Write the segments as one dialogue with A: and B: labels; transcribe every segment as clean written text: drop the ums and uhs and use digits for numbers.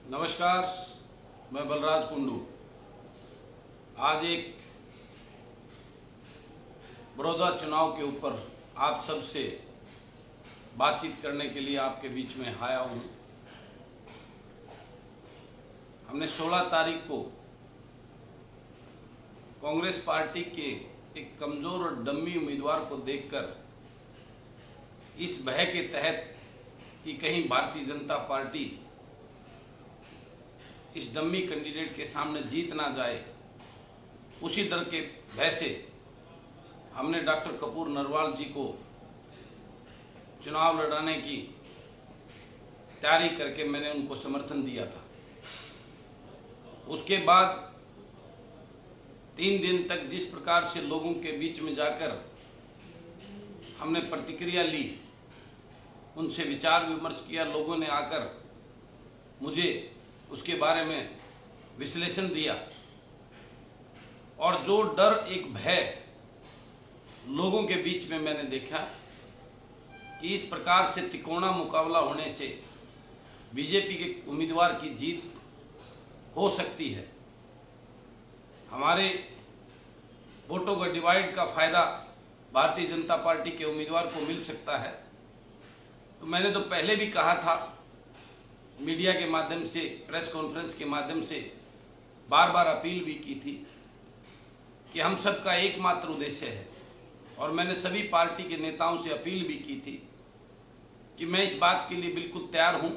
A: नमस्कार, मैं बलराज कुंडू। आज एक बड़ौदा चुनाव के ऊपर आप सबसे बातचीत करने के लिए आपके बीच में आया हूँ। हमने 16 तारीख को कांग्रेस पार्टी के एक कमजोर और डम्मी उम्मीदवार को देखकर इस भय के तहत कि कहीं भारतीय जनता पार्टी इस डम्मी कैंडिडेट के सामने जीत ना जाए, उसी डर के भय से हमने डॉक्टर कपूर नरवाल जी को चुनाव लड़ाने की तैयारी करके मैंने उनको समर्थन दिया था। उसके बाद 3 दिन तक जिस प्रकार से लोगों के बीच में जाकर हमने प्रतिक्रिया ली, उनसे विचार विमर्श किया, लोगों ने आकर मुझे उसके बारे में विश्लेषण दिया और जो डर, एक भय लोगों के बीच में मैंने देखा कि इस प्रकार से तिकोना मुकाबला होने से बीजेपी के उम्मीदवार की जीत हो सकती है, हमारे वोटों का डिवाइड का फायदा भारतीय जनता पार्टी के उम्मीदवार को मिल सकता है। तो मैंने तो पहले भी कहा था, मीडिया के माध्यम से, प्रेस कॉन्फ्रेंस के माध्यम से बार बार अपील भी की थी कि हम सबका एकमात्र उद्देश्य है, और मैंने सभी पार्टी के नेताओं से अपील भी की थी कि मैं इस बात के लिए बिल्कुल तैयार हूं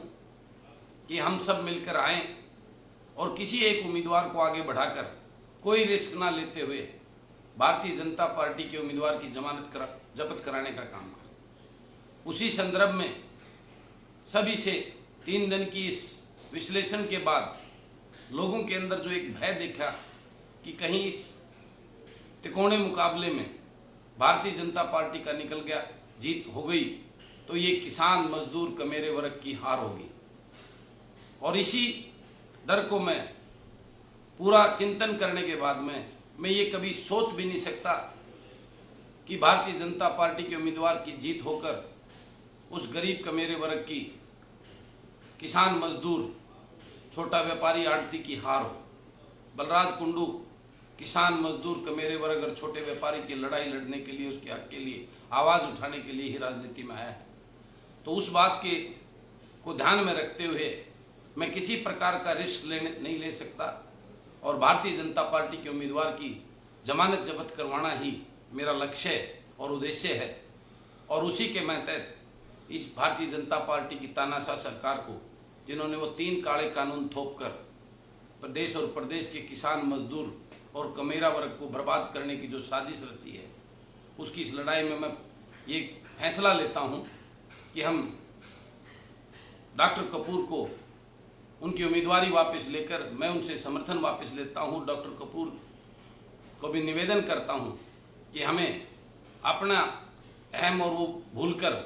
A: कि हम सब मिलकर आएं और किसी एक उम्मीदवार को आगे बढ़ाकर कोई रिस्क ना लेते हुए भारतीय जनता पार्टी के उम्मीदवार की जब्त कराने का काम करें। उसी संदर्भ में सभी से 3 दिन की इस विश्लेषण के बाद लोगों के अंदर जो एक भय देखा कि कहीं इस तिकोने मुकाबले में भारतीय जनता पार्टी का निकल गया, जीत हो गई, तो ये किसान, मजदूर, कमेरे वर्ग की हार होगी। और इसी डर को मैं पूरा चिंतन करने के बाद में मैं ये कभी सोच भी नहीं सकता कि भारतीय जनता पार्टी के उम्मीदवार की जीत होकर उस गरीब कमेरे वर्ग की, किसान, मजदूर, छोटा व्यापारी, आड़ती की हार हो। बलराज कुंडू किसान, मजदूर, कमेरे वर्ग और छोटे व्यापारी की लड़ाई लड़ने के लिए, उसके हक के लिए आवाज उठाने के लिए ही राजनीति में आया है। तो उस बात के को ध्यान में रखते हुए मैं किसी प्रकार का रिस्क नहीं ले सकता, और भारतीय जनता पार्टी के उम्मीदवार की जमानत जब्त करवाना ही मेरा लक्ष्य और उद्देश्य है। और उसी के मैं तहत इस भारतीय जनता पार्टी की तानाशाह सरकार को, जिन्होंने वो 3 काले कानून थोपकर प्रदेश और प्रदेश के किसान, मजदूर और कमेरा वर्ग को बर्बाद करने की जो साजिश रची है, उसकी इस लड़ाई में मैं ये फैसला लेता हूं कि हम डॉक्टर कपूर को उनकी उम्मीदवारी वापस लेकर मैं उनसे समर्थन वापस लेता हूं। डॉक्टर कपूर को भी निवेदन करता हूं कि हमें अपना अहम और वो भूलकर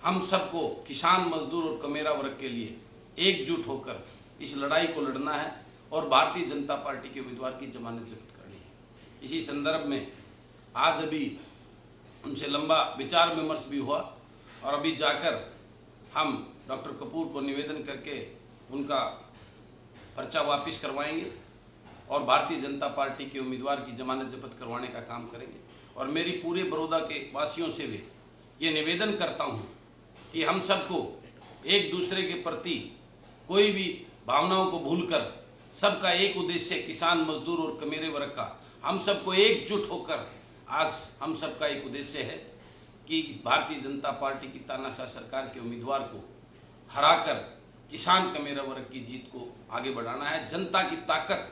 A: हम सबको, किसान, मजदूर और कमेरा वर्ग के लिए एकजुट होकर इस लड़ाई को लड़ना है और भारतीय जनता पार्टी के उम्मीदवार की जमानत जब्त करनी है। इसी संदर्भ में आज अभी उनसे लंबा विचार विमर्श भी हुआ, और अभी जाकर हम डॉक्टर कपूर को निवेदन करके उनका पर्चा वापस करवाएंगे और भारतीय जनता पार्टी के उम्मीदवार की जमानत जब्त करवाने का काम करेंगे। और मेरी पूरे बड़ौदा के वासियों से भी ये निवेदन करता हूँ कि हम सबको एक दूसरे के प्रति कोई भी भावनाओं को भूलकर सबका एक उद्देश्य, किसान, मजदूर और कमेरे वर्ग का, हम सबको एकजुट होकर आज हम सबका एक उद्देश्य है कि भारतीय जनता पार्टी की तानाशाह सरकार के उम्मीदवार को हराकर किसान, कमेरा वर्ग की जीत को आगे बढ़ाना है। जनता की ताकत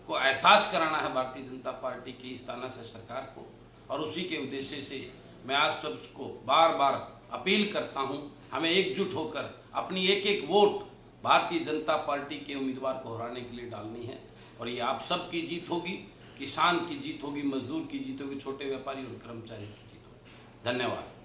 A: को एहसास कराना है भारतीय जनता पार्टी की इस तानाशाह सरकार को, और उसी के उद्देश्य से मैं आज सबको बार बार अपील करता हूं, हमें एकजुट होकर अपनी एक एक वोट भारतीय जनता पार्टी के उम्मीदवार को हराने के लिए डालनी है। और ये आप सबकी जीत होगी, किसान की जीत होगी, मजदूर की जीत होगी, छोटे व्यापारी और कर्मचारी की जीत होगी। धन्यवाद।